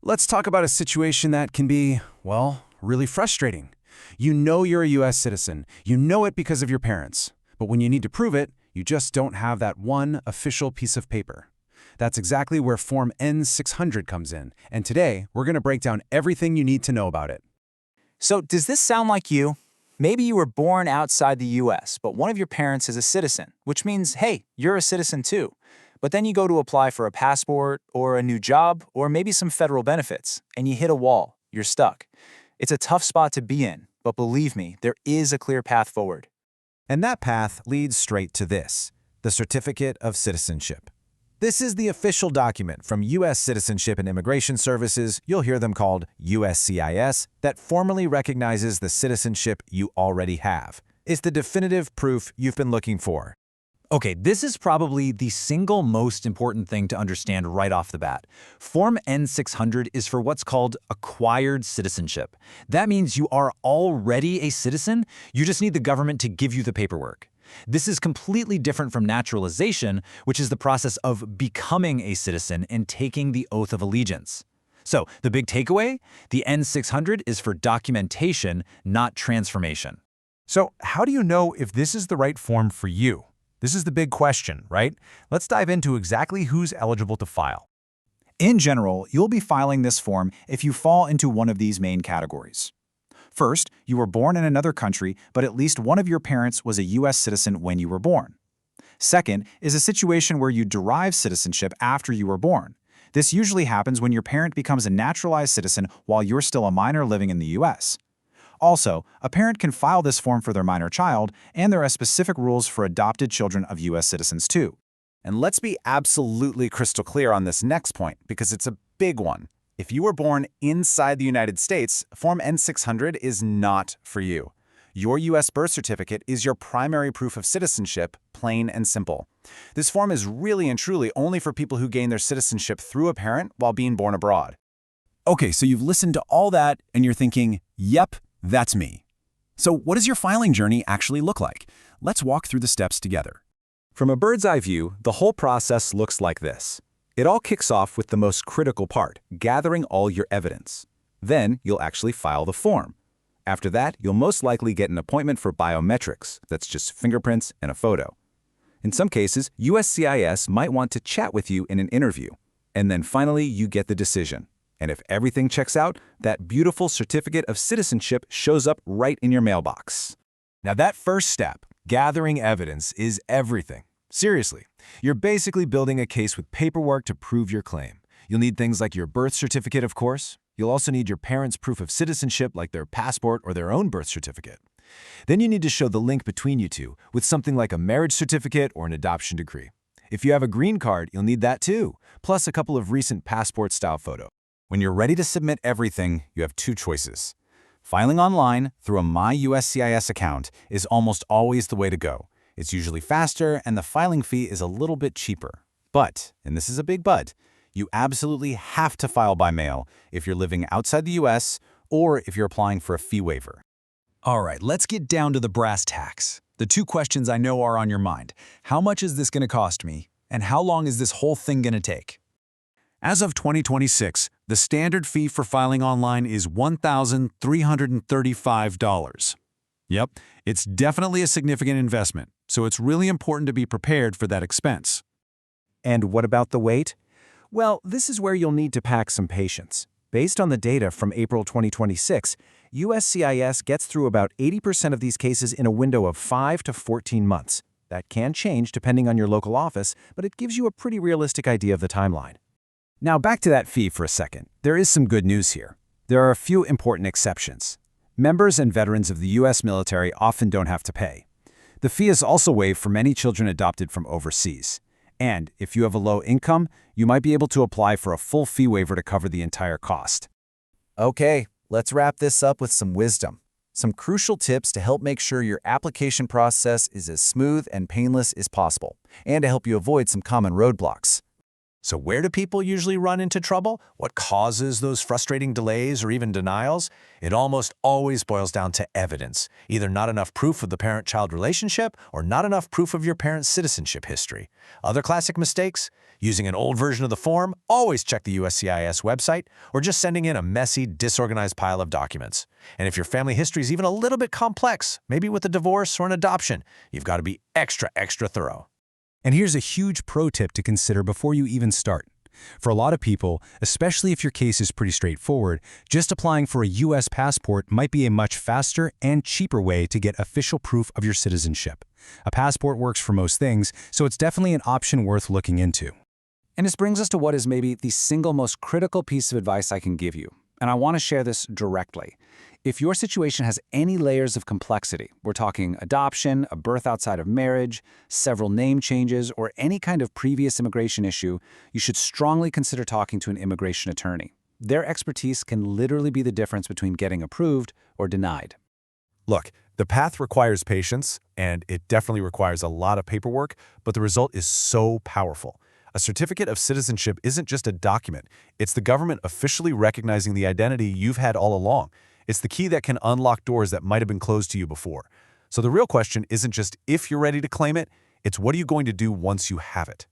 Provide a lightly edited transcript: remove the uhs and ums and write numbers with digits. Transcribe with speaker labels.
Speaker 1: Let's talk about a situation that can be, well, really frustrating. You know you're a U.S. citizen. You know it because of your parents. But when you need to prove it, you just don't have that one official piece of paper. That's exactly where Form N-600 comes in. And today, we're going to break down everything you need to know about it.
Speaker 2: So does this sound like you? Maybe you were born outside the US, but one of your parents is a citizen, which means, hey, you're a citizen too. But then you go to apply for a passport or a new job or maybe some federal benefits, and you hit a wall. You're stuck. It's a tough spot to be in, but believe me, there is a clear path forward.
Speaker 1: And that path leads straight to this, the Certificate of Citizenship. This is the official document from U.S. Citizenship and Immigration Services, you'll hear them called USCIS, that formally recognizes the citizenship you already have. It's the definitive proof you've been looking for.
Speaker 2: Okay, this is probably the single most important thing to understand right off the bat. Form N-600 is for what's called acquired citizenship. That means you are already a citizen, you just need the government to give you the paperwork. This is completely different from naturalization, which is the process of becoming a citizen and taking the oath of allegiance. So, the big takeaway? The N-600 is for documentation, not transformation.
Speaker 3: So how do you know if this is the right form for you? This is the big question, right? Let's dive into exactly who's eligible to file.
Speaker 2: In general, you'll be filing this form if you fall into one of these main categories. First, you were born in another country, but at least one of your parents was a U.S. citizen when you were born. Second is a situation where you derive citizenship after you were born. This usually happens when your parent becomes a naturalized citizen while you're still a minor living in the U.S. Also, a parent can file this form for their minor child, and there are specific rules for adopted children of U.S. citizens too.
Speaker 1: And let's be absolutely crystal clear on this next point, because it's a big one. If you were born inside the United States, Form N-600 is not for you. Your U.S. birth certificate is your primary proof of citizenship, plain and simple. This form is really and truly only for people who gain their citizenship through a parent while being born abroad. Okay, so you've listened to all that, and you're thinking, yep, that's me. So what does your filing journey actually look like? Let's walk through the steps together. From a bird's eye view, the whole process looks like this. It all kicks off with the most critical part, gathering all your evidence. Then you'll actually file the form. After that, you'll most likely get an appointment for biometrics, that's just fingerprints and a photo. In some cases, USCIS might want to chat with you in an interview. And then finally, you get the decision. And if everything checks out, that beautiful Certificate of Citizenship shows up right in your mailbox.
Speaker 3: Now that first step, gathering evidence, is everything. Seriously, you're basically building a case with paperwork to prove your claim. You'll need things like your birth certificate, of course. You'll also need your parents' proof of citizenship, like their passport or their own birth certificate. Then you need to show the link between you two with something like a marriage certificate or an adoption decree. If you have a green card, you'll need that too, plus a couple of recent passport-style photos. When you're ready to submit everything, you have two choices. Filing online through a MyUSCIS account is almost always the way to go. It's usually faster, and the filing fee is a little bit cheaper. But, and this is a big but, you absolutely have to file by mail if you're living outside the U.S. or if you're applying for a fee waiver.
Speaker 2: All right, let's get down to the brass tacks. The two questions I know are on your mind. How much is this going to cost me? And how long is this whole thing going to take?
Speaker 1: As of 2026, the standard fee for filing online is $1,335. Yep, it's definitely a significant investment, so it's really important to be prepared for that expense.
Speaker 3: And what about the wait? Well, this is where you'll need to pack some patience. Based on the data from April 2026, USCIS gets through about 80% of these cases in a window of 5 to 14 months. That can change depending on your local office, but it gives you a pretty realistic idea of the timeline.
Speaker 1: Now back to that fee for a second. There is some good news here. There are a few important exceptions. Members and veterans of the U.S. military often don't have to pay. The fee is also waived for many children adopted from overseas. And if you have a low income, you might be able to apply for a full fee waiver to cover the entire cost.
Speaker 4: Okay, let's wrap this up with some wisdom. Some crucial tips to help make sure your application process is as smooth and painless as possible, and to help you avoid some common roadblocks.
Speaker 3: So where do people usually run into trouble? What causes those frustrating delays or even denials? It almost always boils down to evidence. Either not enough proof of the parent-child relationship or not enough proof of your parent's citizenship history. Other classic mistakes? Using an old version of the form, always check the USCIS website, or just sending in a messy, disorganized pile of documents. And if your family history is even a little bit complex, maybe with a divorce or an adoption, you've got to be extra thorough.
Speaker 5: And here's a huge pro tip to consider before you even start. For a lot of people, especially if your case is pretty straightforward, just applying for a U.S. passport might be a much faster and cheaper way to get official proof of your citizenship. A passport works for most things, so it's definitely an option worth looking into.
Speaker 2: And this brings us to what is maybe the single most critical piece of advice I can give you. And I want to share this directly. If your situation has any layers of complexity, we're talking adoption, a birth outside of marriage, several name changes, or any kind of previous immigration issue, you should strongly consider talking to an immigration attorney. Their expertise can literally be the difference between getting approved or denied.
Speaker 3: Look, the path requires patience, and it definitely requires a lot of paperwork, but the result is so powerful. A certificate of citizenship isn't just a document. It's the government officially recognizing the identity you've had all along. It's the key that can unlock doors that might have been closed to you before. So the real question isn't just if you're ready to claim it, it's what are you going to do once you have it?